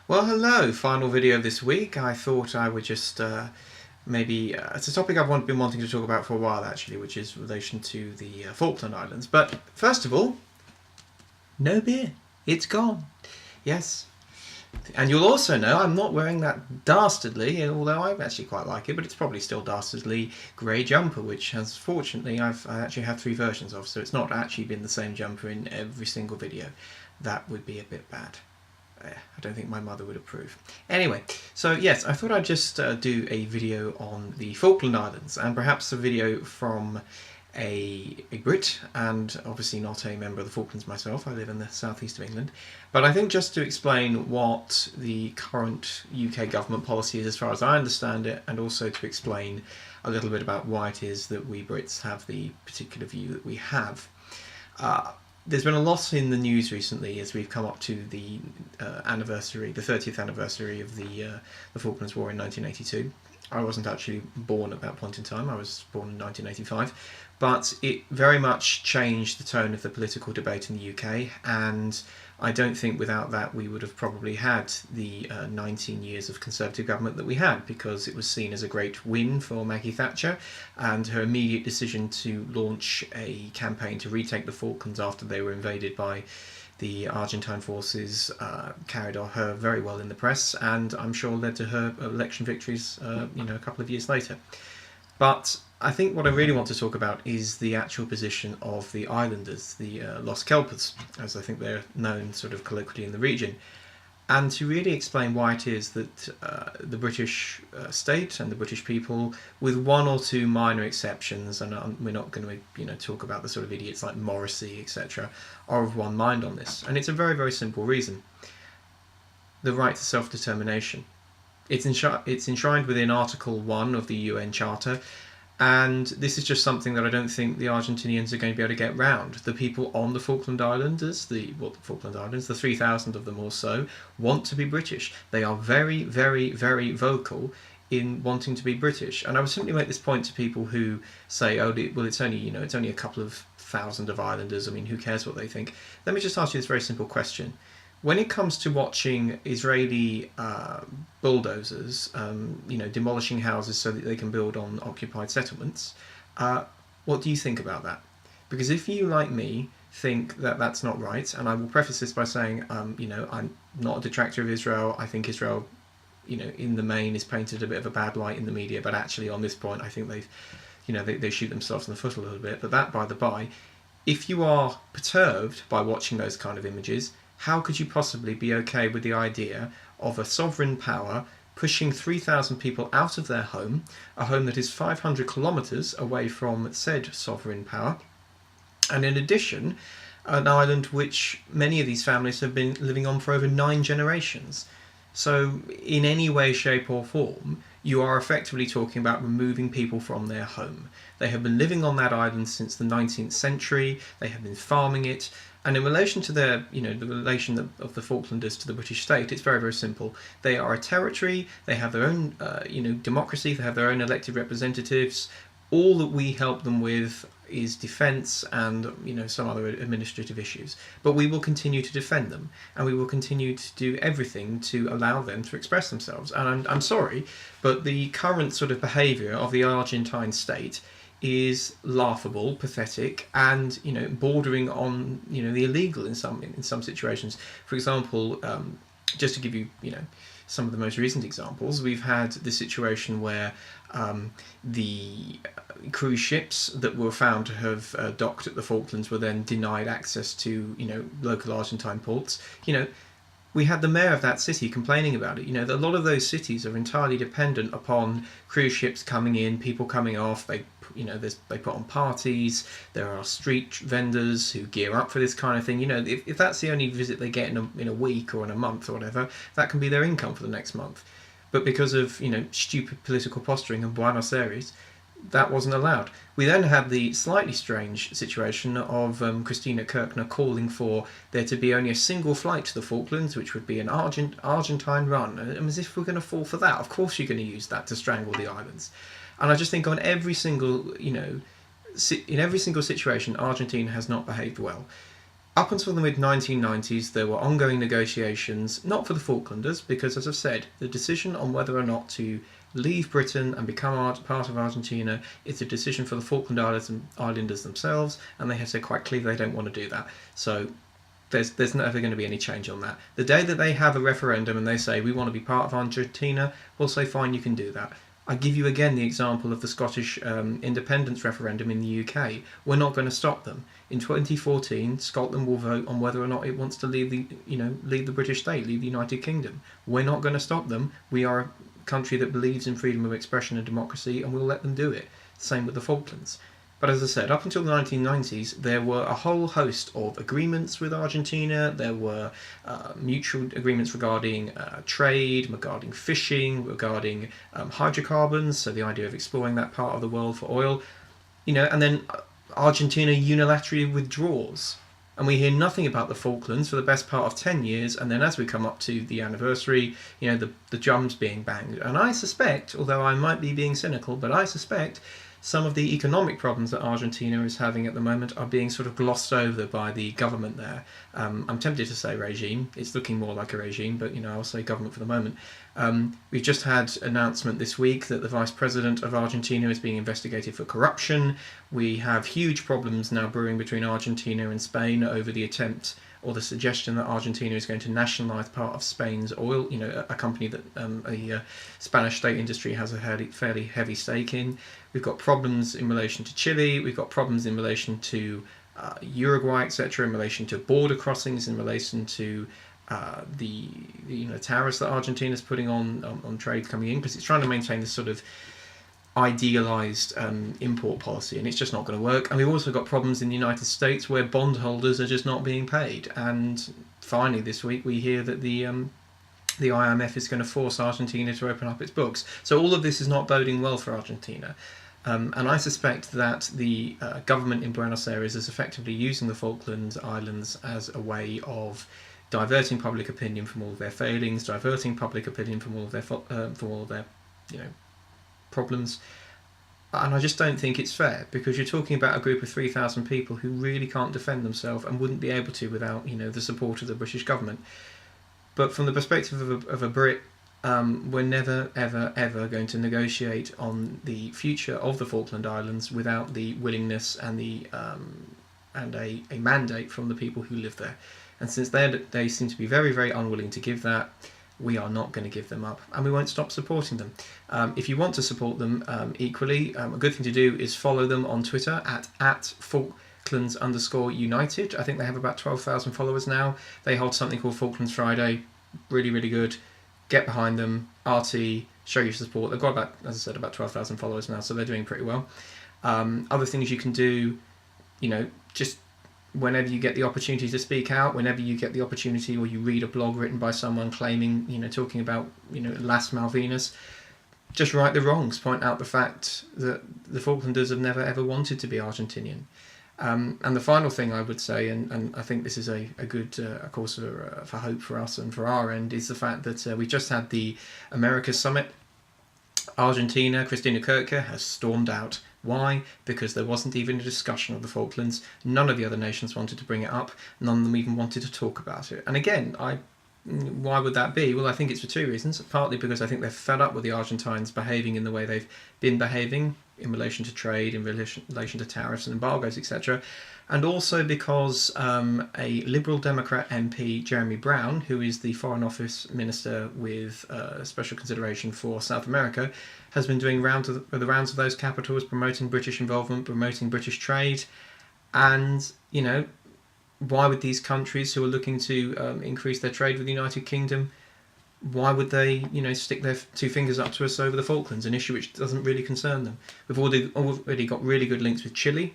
Well, hello, final video this week. I thought I would just it's a topic been wanting to talk about for a while actually, which is relation to the Falkland Islands. But first of all, no beer. It's gone. Yes. And you'll also know I'm not wearing that dastardly, although I actually quite like it, but it's probably still dastardly grey jumper, which has fortunately I actually have 3 versions of, so it's not actually been the same jumper in every single video. That would be a bit bad. I don't think my mother would approve. Anyway, so yes, I thought I'd just do a video on the Falkland Islands, and perhaps a video from a Brit, and obviously not a member of the Falklands myself. I live in the southeast of England. But I think just to explain what the current UK government policy is as far as I understand it, and also to explain a little bit about why it is that we Brits have the particular view that we have. There's been a lot in the news recently as we've come up to the anniversary, the 30th anniversary of the Falklands War in 1982. I wasn't actually born at that point in time. I was born in 1985, but it very much changed the tone of the political debate in the UK, and I don't think without that we would have probably had the 19 years of Conservative government that we had, because it was seen as a great win for Maggie Thatcher, and her immediate decision to launch a campaign to retake the Falklands after they were invaded by the Argentine forces carried her very well in the press, and I'm sure led to her election victories a couple of years later. But I think what I really want to talk about is the actual position of the islanders, the Los Kelpers, as I think they're known sort of colloquially in the region, and to really explain why it is that the British state and the British people, with one or two minor exceptions, and we're not going to talk about the sort of idiots like Morrissey, etc., are of one mind on this. And it's a very, very simple reason. The right to self-determination. It's enshrined within Article 1 of the UN Charter, and this is just something that I don't think the Argentinians are going to be able to get round. The people on the Falkland Islands, the 3,000 of them or so, want to be British. They are very, very, very vocal in wanting to be British. And I would simply make this point to people who say, oh, well, it's only a couple of thousand of islanders. I mean, who cares what they think? Let me just ask you this very simple question. When it comes to watching Israeli bulldozers, demolishing houses so that they can build on occupied settlements, what do you think about that? Because if you, like me, think that that's not right, and I will preface this by saying, I'm not a detractor of Israel. I think Israel, in the main, is painted a bit of a bad light in the media, but actually on this point, I think they shoot themselves in the foot a little bit. But that by the by, if you are perturbed by watching those kind of images, how could you possibly be okay with the idea of a sovereign power pushing 3,000 people out of their home, a home that is 500 kilometres away from said sovereign power, and in addition, an island which many of these families have been living on for over 9 generations? So in any way, shape or form, you are effectively talking about removing people from their home. They have been living on that island since the 19th century, they have been farming it, and in relation to the relation of the Falklanders to the British state, it's very, very simple. They are a territory, they have their own, democracy, they have their own elected representatives. All that we help them with is defence and, some other administrative issues. But we will continue to defend them, and we will continue to do everything to allow them to express themselves. And I'm sorry, but the current sort of behaviour of the Argentine state is laughable, pathetic, and bordering on the illegal in some situations. For example, just to give you some of the most recent examples, we've had the situation where the cruise ships that were found to have docked at the Falklands were then denied access to local Argentine ports. We had the mayor of that city complaining about it. A lot of those cities are entirely dependent upon cruise ships coming in, people coming off. They put on parties. There are street vendors who gear up for this kind of thing. If that's the only visit they get in a week or in a month or whatever, that can be their income for the next month. But because of stupid political posturing in Buenos Aires, that wasn't allowed. We then had the slightly strange situation of Christina Kirchner calling for there to be only a single flight to the Falklands, which would be an Argentine run. And as if we're going to fall for that. Of course you're going to use that to strangle the islands. And I just think on every single, in every single situation, Argentina has not behaved well. Up until the mid-1990s, there were ongoing negotiations, not for the Falklanders, because, as I've said, the decision on whether or not to leave Britain and become part of Argentina is a decision for the Falkland Islanders themselves, and they have said quite clearly they don't want to do that. So there's never going to be any change on that. The day that they have a referendum and they say, we want to be part of Argentina, we'll say, fine, you can do that. I give you again the example of the Scottish independence referendum in the UK. We're not going to stop them. In 2014, Scotland will vote on whether or not it wants to leave the British state, leave the United Kingdom. We're not going to stop them. We are a country that believes in freedom of expression and democracy, and we'll let them do it. Same with the Falklands. But as I said, up until the 1990s, there were a whole host of agreements with Argentina. There were mutual agreements regarding trade, regarding fishing, regarding hydrocarbons, so the idea of exploring that part of the world for oil. And then Argentina unilaterally withdraws. And we hear nothing about the Falklands for the best part of 10 years, and then as we come up to the anniversary, the drums being banged. And I suspect, although I might be being cynical, but I suspect some of the economic problems that Argentina is having at the moment are being sort of glossed over by the government there. I'm tempted to say regime. It's looking more like a regime, but I'll say government for the moment. We've just had an announcement this week that the Vice President of Argentina is being investigated for corruption. We have huge problems now brewing between Argentina and Spain over the attempt or the suggestion that Argentina is going to nationalise part of Spain's oil, a company that a Spanish state industry has a fairly heavy stake in. We've got problems in relation to Chile, we've got problems in relation to Uruguay, etc., in relation to border crossings, in relation to the tariffs that Argentina is putting on trade coming in, because it's trying to maintain this sort of idealised import policy, and it's just not going to work. And we've also got problems in the United States where bondholders are just not being paid. And finally this week we hear that the IMF is going to force Argentina to open up its books. So all of this is not boding well for Argentina. And I suspect that the government in Buenos Aires is effectively using the Falkland Islands as a way of diverting public opinion from all of their failings, diverting public opinion from all of their problems. And I just don't think it's fair, because you're talking about a group of 3,000 people who really can't defend themselves and wouldn't be able to without the support of the British government. But from the perspective of a Brit, we're never, ever, ever going to negotiate on the future of the Falkland Islands without the willingness and a mandate from the people who live there. And since they seem to be very, very unwilling to give that, we are not going to give them up, and we won't stop supporting them. If you want to support them equally, a good thing to do is follow them on Twitter at Falklands_United. I think they have about 12,000 followers now. They hold something called Falklands Friday. Really, really good. Get behind them. RT, show your support. They've got about, as I said, about 12,000 followers now, so they're doing pretty well. Other things you can do, just whenever you get the opportunity to speak out, whenever you get the opportunity, or you read a blog written by someone claiming, talking about, Las Malvinas, just right the wrongs, point out the fact that the Falklanders have never ever wanted to be Argentinian. And the final thing I would say, and I think this is a good cause for hope for us and for our end, is the fact that we just had the Americas Summit. Argentina, Christina Kirchner, has stormed out. Why? Because there wasn't even a discussion of the Falklands. None of the other nations wanted to bring it up. None of them even wanted to talk about it. And again, why would that be? Well, I think it's for two reasons. Partly because I think they're fed up with the Argentines behaving in the way they've been behaving in relation to trade, in relation to tariffs and embargoes, etc. And also because a Liberal Democrat MP, Jeremy Brown, who is the Foreign Office Minister with special consideration for South America, has been doing the rounds of those capitals, promoting British involvement, promoting British trade. And, why would these countries who are looking to increase their trade with the United Kingdom, why would they, stick their two fingers up to us over the Falklands, an issue which doesn't really concern them? We've already got really good links with Chile.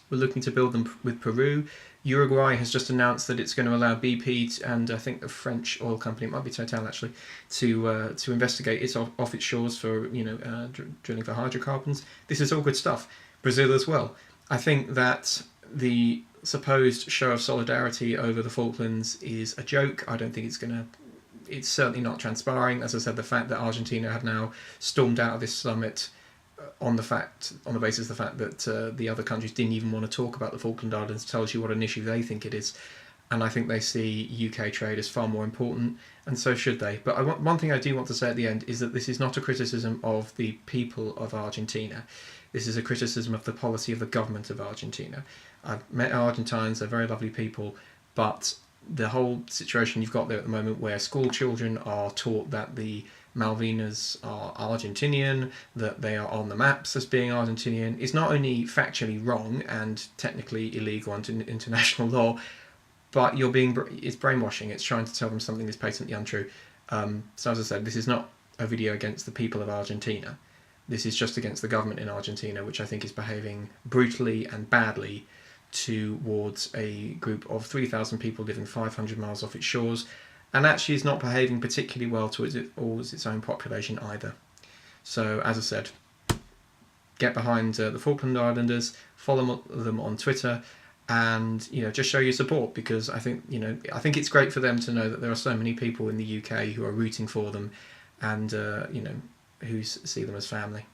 We're looking to build them with Peru. Uruguay has just announced that it's going to allow BP and I think the French oil company, it might be Total actually, to investigate it off its shores for drilling for hydrocarbons. This is all good stuff. Brazil as well. I think that the supposed show of solidarity over the Falklands is a joke. I don't think it's certainly not transpiring. As I said, the fact that Argentina have now stormed out of this summit on the basis of the fact that the other countries didn't even want to talk about the Falkland Islands tells you what an issue they think it is. and I think they see UK trade as far more important, and so should they. But one thing I do want to say at the end is that this is not a criticism of the people of Argentina. This is a criticism of the policy of the government of Argentina. I've met Argentines, they're very lovely people, but the whole situation you've got there at the moment, where school children are taught that the Malvinas are Argentinian, that they are on the maps as being Argentinian, is not only factually wrong and technically illegal under international law, but it's brainwashing. It's trying to tell them something that's patently untrue. So as I said, this is not a video against the people of Argentina. This is just against the government in Argentina, which I think is behaving brutally and badly towards a group of 3,000 people living 500 miles off its shores, and actually is not behaving particularly well towards its own population either. So as I said, get behind the Falkland Islanders, follow them on Twitter, and just show your support, because I think it's great for them to know that there are so many people in the UK who are rooting for them, and who see them as family.